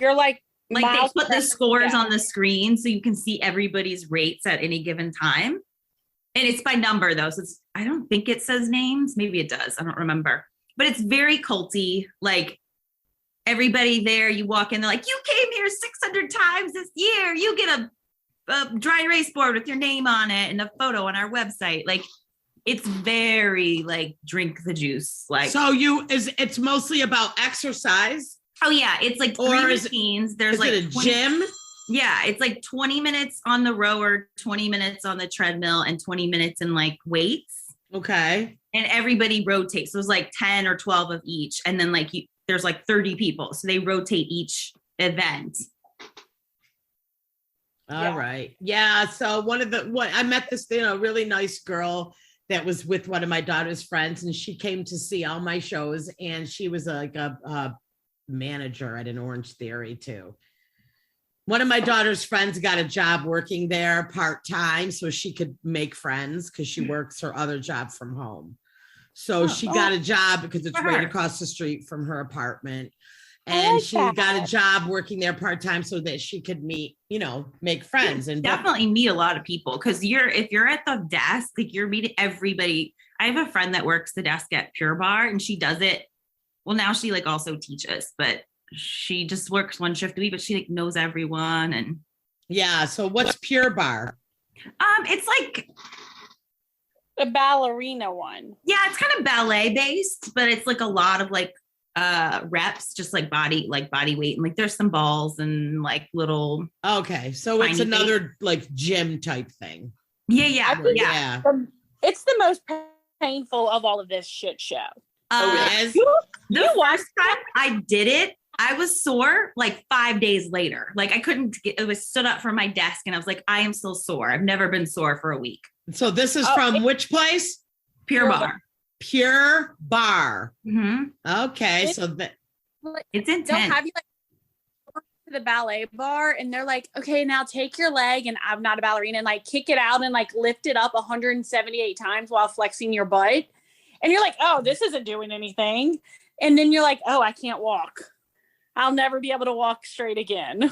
You're like they put the scores on the screen so you can see everybody's rates at any given time. And it's by number though. So I don't think it says names. Maybe it does. I don't remember. But it's very culty. Like everybody there, you walk in, they're like, you came here 600 times this year. You get a dry erase board with your name on it and a photo on our website. Like it's very like drink the juice. Like so it's mostly about exercise. Oh yeah, it's like 3 machines. There's like a gym. Yeah, it's like 20 minutes on the rower, 20 minutes on the treadmill, and 20 minutes in like weights. Okay. And everybody rotates. So it's like 10 or 12 of each. And then like there's like 30 people. So they rotate each event. All right. Yeah. So I met this, really nice girl that was with one of my daughter's friends, and she came to see all my shows, and she was like a manager at an Orange Theory too. One of my daughter's friends got a job working there part-time so she could make friends because she works her other job from home. So she got a job because it's right across the street from her apartment. And she got a job working there part-time so that she could meet, make friends. And definitely meet a lot of people because if you're at the desk, like you're meeting everybody. I have a friend that works the desk at Pure Bar, and she does it. Well, now she like also teaches, but she just works one shift a week, but she like knows everyone. And yeah. So what's Pure Bar? It's like the ballerina one. Yeah, it's kind of ballet based, but it's like a lot of like reps, just like body weight, and like there's some balls and like little. Okay, so it's another like gym type thing. Yeah. It's the most painful of all of this shit show. The first time I did it, I was sore like 5 days later. Like I couldn't it was stood up from my desk and I was like, I am still sore. I've never been sore for a week. So this is from which place? Pure Bar. Pure Bar. Mm-hmm. Okay. So that it's intense. They'll have you like to the ballet bar and they're like, okay, now take your leg, and I'm not a ballerina, and like kick it out and like lift it up 178 times while flexing your butt. And you're like, oh, this isn't doing anything. And then you're like, oh, I can't walk. I'll never be able to walk straight again.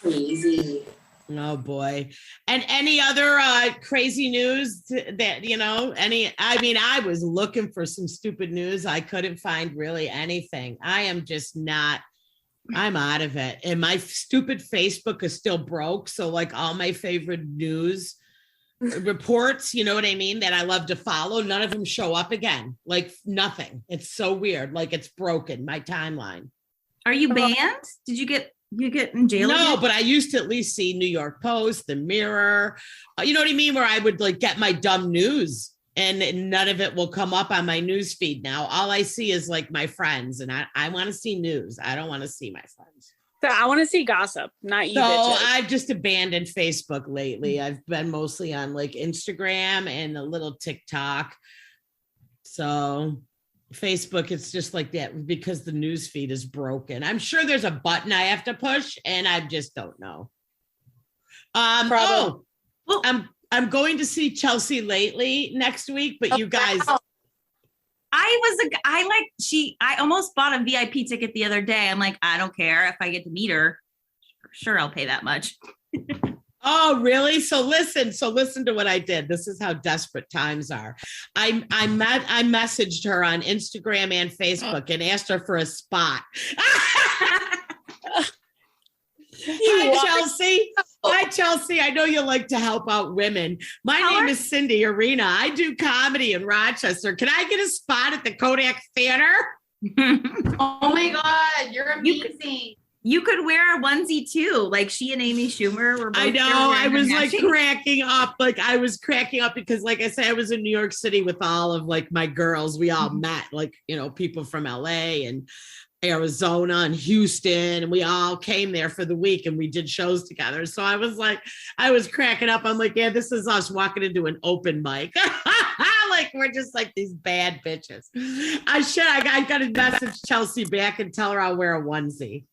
Crazy. Oh boy. And any other crazy news that, I was looking for some stupid news. I couldn't find really anything. I'm out of it. And my stupid Facebook is still broke. So like all my favorite news reports, you know what I mean, that I love to follow, none of them show up again. Like nothing. It's so weird. Like it's broken, my timeline. Are you banned? Did you get in jail? No, again? But I used to at least see New York Post, the Mirror, you know what I mean, where I would like get my dumb news and none of it will come up on my news feed now. All I see is like my friends, and I want to see news. I don't want to see my friends. So I want to see gossip, not you. So bitches. I've just abandoned Facebook lately. I've been mostly on like Instagram and a little TikTok. So Facebook, it's just like that because the news feed is broken. I'm sure there's a button I have to push and I just don't know. I'm going to see Chelsea Lately next week, but you guys. I almost bought a VIP ticket the other day. I'm like, I don't care if I get to meet her. Sure, I'll pay that much. Oh, really? So listen to what I did. This is how desperate times are. I messaged her on Instagram and Facebook and asked her for a spot. Hi, Chelsea. I know you like to help out women. My name is Cindy Arena. I do comedy in Rochester. Can I get a spot at the Kodak Theater? Oh my God, you're amazing. You could wear a onesie too. Like she and Amy Schumer were both. I know. I was like cracking up. Like I was cracking up because like I said, I was in New York City with all of like my girls. We all met, like, people from LA and Arizona and Houston, and we all came there for the week and we did shows together. So I was cracking up. I'm like, yeah, this is us walking into an open mic. Like we're just like these bad bitches. I got to message Chelsea back and tell her I'll wear a onesie.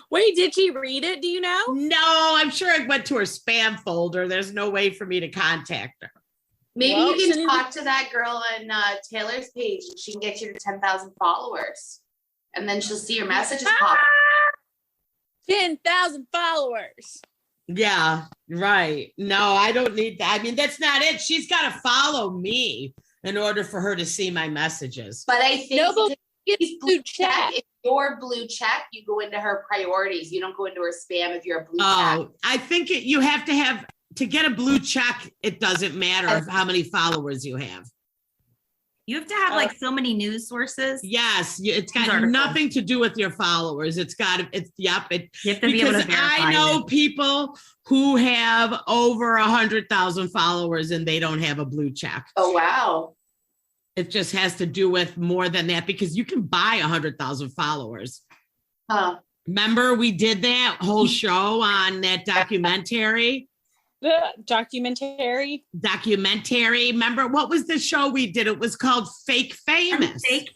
Wait, did she read it? Do you know? No, I'm sure it went to her spam folder. There's no way for me to contact her. Maybe you can talk to that girl on Taylor's page and she can get you to 10,000 followers. And then she'll see your messages pop. 10,000 followers. Yeah, right. No, I don't need that. I mean, that's not it. She's got to follow me in order for her to see my messages. But I think No, but it's blue check. If you're blue check, you go into her priorities. You don't go into her spam if you're a blue check. Oh, I think you have to get a blue check. It doesn't matter how many followers you have. You have to have like so many news sources. Yes, it's got nothing to do with your followers. You have to be able to verify I know people who have over 100,000 followers and they don't have a blue check. Oh, wow. It just has to do with more than that because you can buy 100,000 followers. Huh. Remember we did that whole show on that documentary? The documentary. Remember what was the show we did? It was called Fake Famous. Fake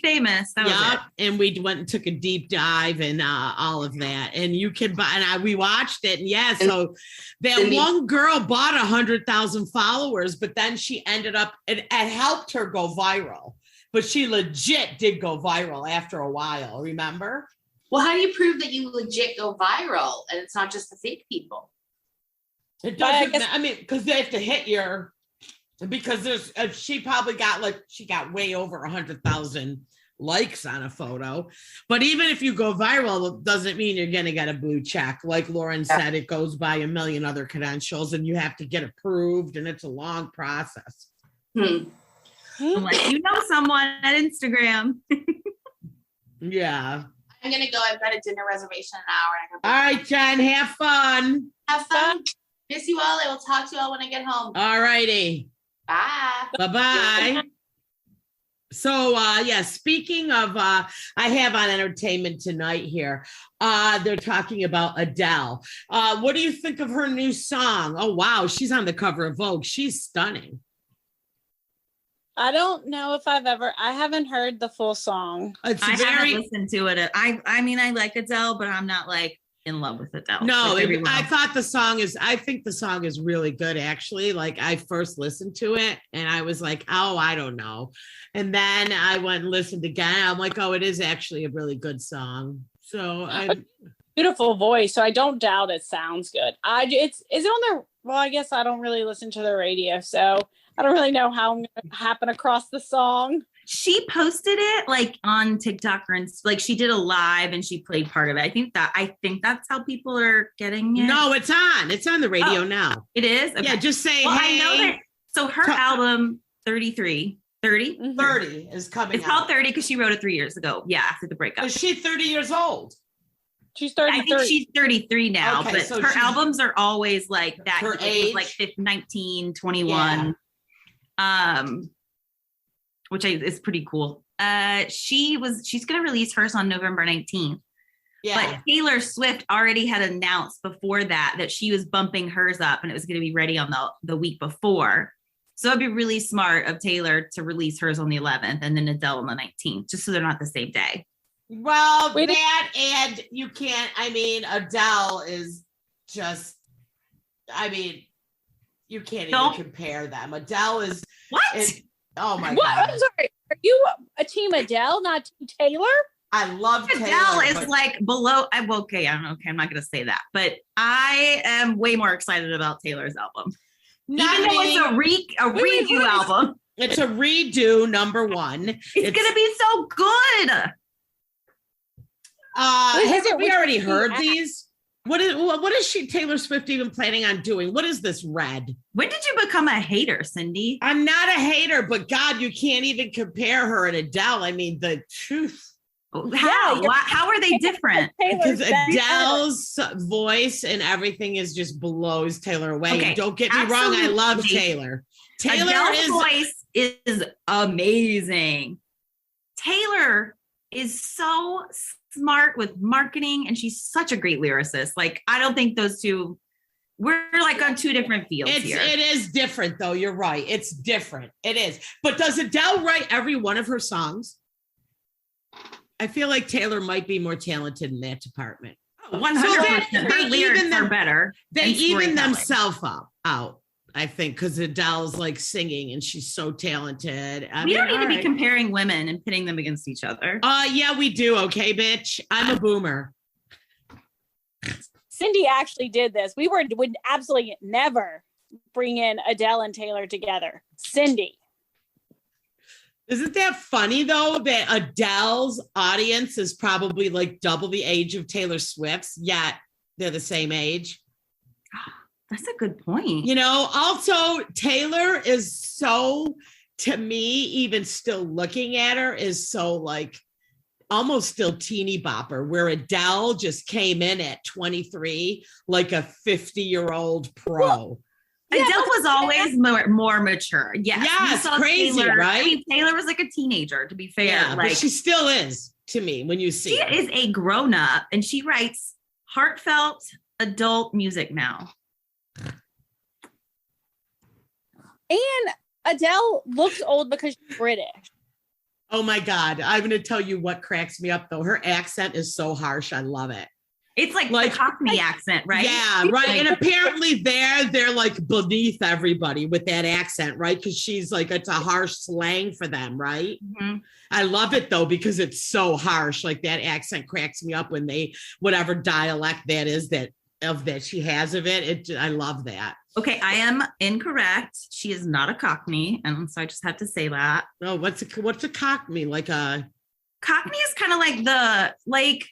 Famous. That was it. And we went and took a deep dive and all of that. And you can buy. And we watched it. And so that one girl bought 100,000 followers, but then she ended up. It helped her go viral, but she legit did go viral after a while. Remember? Well, how do you prove that you legit go viral and it's not just the fake people? It doesn't. I mean, because they have to hit because she probably got way over 100,000 likes on a photo. But even if you go viral, it doesn't mean you're going to get a blue check. Like Lauren said, it goes by a million other credentials, and you have to get approved, and it's a long process. Unless you know someone at Instagram. Yeah. I'm gonna go. I've got a dinner reservation in an hour. All right, Jen. Have fun. Have fun. Miss you all. I will talk to you all when I get home. All righty. Bye. Bye-bye. So, speaking of, I have on entertainment tonight here. They're talking about Adele. What do you think of her new song? Oh, wow. She's on the cover of Vogue. She's stunning. I don't know if I haven't heard the full song. I haven't listened to it. I mean, I like Adele, but I'm not like in love with Adele. No, I think the song is really good, actually. Like I first listened to it and I was like, oh, I don't know. And then I went and listened again. I'm like, oh, it is actually a really good song. So beautiful voice. So I don't doubt it sounds good. Is it on their, well, I guess I don't really listen to the radio. So I don't really know how I'm going to happen across the song. She posted it like on TikTok or like she did a live and she played part of it. I think that's how people are getting it. No, it's on the radio now. It is? Okay. Yeah, just say, well, hey. I know that. So her album 30 is coming It's called 30 because she wrote it 3 years ago. Yeah, after the breakup. Is she 30 years old? She's 33. I think she's 33 now, okay, but so her albums are always like that. Her age? Like 19, 21. Yeah. Which is pretty cool. She's going to release hers on November 19th. Yeah. But Taylor Swift already had announced before that she was bumping hers up and it was going to be ready on the week before. So it'd be really smart of Taylor to release hers on the 11th and then Adele on the 19th, just so they're not the same day. Well, and you can't, I mean, Adele is just, I mean, you can't even compare them. Adele is. What? Oh my God. God. I'm sorry. Are you a team Adele, not team Taylor? I love Taylor. Adele is like below. I'm not going to say that, but I am way more excited about Taylor's album. Even though it's a redo album. It's a redo, number one. It's going to be so good. Have we already heard these? What is Taylor Swift even planning on doing? What is this red? When did you become a hater, Cindy? I'm not a hater, but God, you can't even compare her and Adele. I mean, the truth. How? How are they different? Because Adele's voice and everything is just blows Taylor away. Okay, don't get me wrong. I love Taylor. Adele's voice is amazing. Taylor is so smart with marketing and she's such a great lyricist. Like, I don't think those two, we're like on two different fields here. It is different though. You're right. It's different. It is. But does Adele write every one of her songs? I feel like Taylor might be more talented in that department. 100%. Her lyrics are better. They even themselves out. I think because Adele's like singing and she's so talented. We don't need to be comparing women and pitting them against each other. Yeah, we do. Okay, bitch. I'm a boomer. Cindy actually did this. We would absolutely never bring in Adele and Taylor together. Cindy. Isn't that funny though, that Adele's audience is probably like double the age of Taylor Swift's, yet they're the same age? That's a good point. You know, also Taylor is so, to me, even still looking at her, is so like almost still teeny bopper, where Adele just came in at 23 like a 50-year-old pro. Well, Adele was always more mature. Yes, crazy, Taylor, right? I mean, Taylor was like a teenager, to be fair. Yeah, like, but she still is to me when you see her. She is a grown-up, and she writes heartfelt adult music now. And Adele looks old because she's British. Oh my God. I'm going to tell you what cracks me up though. Her accent is so harsh. I love it. It's like the Cockney accent, right? Yeah, right. And apparently they're like beneath everybody with that accent, right? Because she's like, it's a harsh slang for them, right? Mm-hmm. I love it though, because it's so harsh. Like that accent cracks me up when they, whatever dialect that is that she has of it. I love that. Okay, I am incorrect. She is not a Cockney, and so I just have to say that. Oh, what's a Cockney? Like a Cockney is kind of like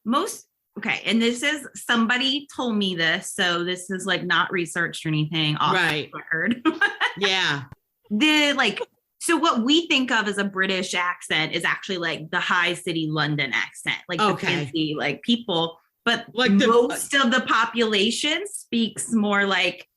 most. Okay, and this is, somebody told me this, so this is like not researched or anything off the record. Yeah. So what we think of as a British accent is actually like the high city London accent, like the fancy like people, but like most of the population speaks more like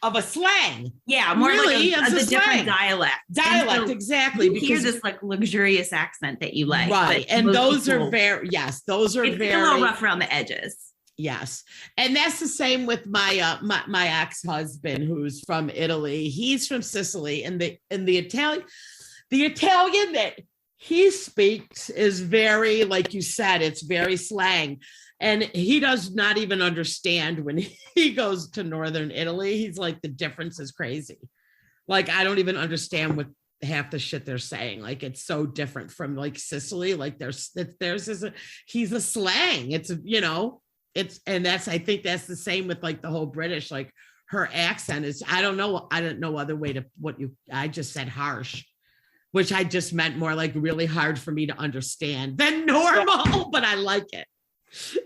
of a slang. Yeah, more really? like a different dialect. So exactly. You hear this like luxurious accent that you like. Right. And those are very, those are it's very a little rough around the edges. Yes. And that's the same with my my ex-husband, who's from Italy. He's from Sicily, and the Italian that he speaks is very, like you said, it's very slang. And he does not even understand when he goes to Northern Italy. He's like, the difference is crazy. Like, I don't even understand what half the shit they're saying. Like, it's so different from like Sicily. Like he's a slang. It's, you know, I think that's the same with like the whole British, like her accent is, I don't know other way to I just said harsh, which I just meant more like really hard for me to understand than normal, but I like it.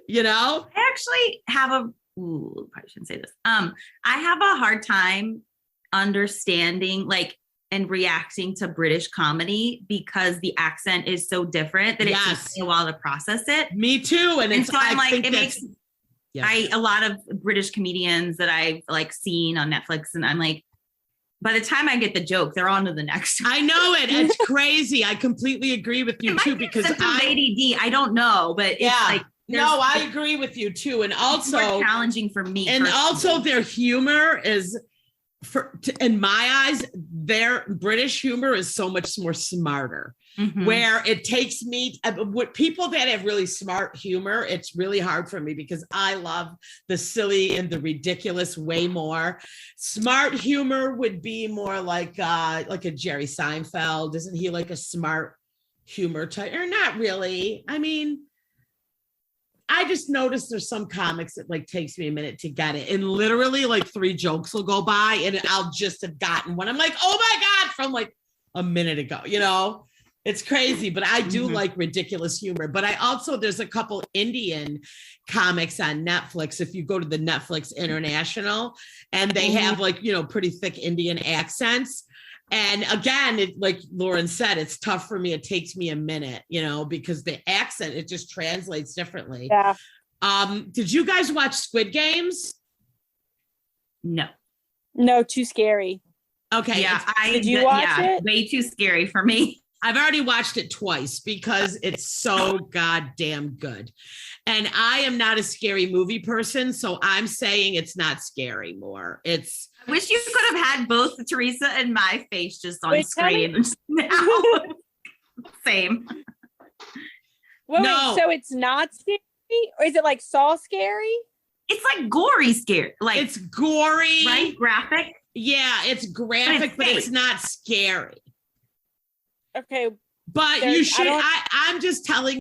You know, I actually have probably shouldn't say this. I have a hard time understanding and reacting to British comedy because the accent is so different that it takes me a while to process it. Me too. And so I'm like, it makes a lot of British comedians that I've like seen on Netflix, and I'm like, by the time I get the joke, they're on to the next. I know it. It's crazy. I completely agree with you too, because ADD. I don't know, but it's like. No, I agree with you too. And also more challenging for me. And personally. Also their humor is, in my eyes, their British humor is so much more smarter, where it takes me, with people that have really smart humor, it's really hard for me because I love the silly and the ridiculous way more. Smart humor would be more like a Jerry Seinfeld. Isn't he like a smart humor type? Or not really. I mean, I just noticed there's some comics that like takes me a minute to get it. And literally like 3 jokes will go by and I'll just have gotten one. I'm like, oh my God, from like a minute ago, you know, it's crazy, but I do like ridiculous humor. But there's a couple Indian comics on Netflix. If you go to the Netflix International, and they have like, you know, pretty thick Indian accents. And again, like Lauren said, it's tough for me. It takes me a minute, you know, because the accent, it just translates differently. Yeah. Did you guys watch Squid Games? No, too scary. Okay. Yeah. Did you watch it? Way too scary for me. I've already watched it twice because it's so goddamn good. And I am not a scary movie person, so I'm saying it's not scary more. I wish you could have had both Teresa and my face just on screen now. Same. Wait, so it's not scary? Or is it like Saw scary? It's like gory scary. Like, it's gory. Right? Graphic? Yeah, it's graphic, but it's not scary. Okay. But I'm just telling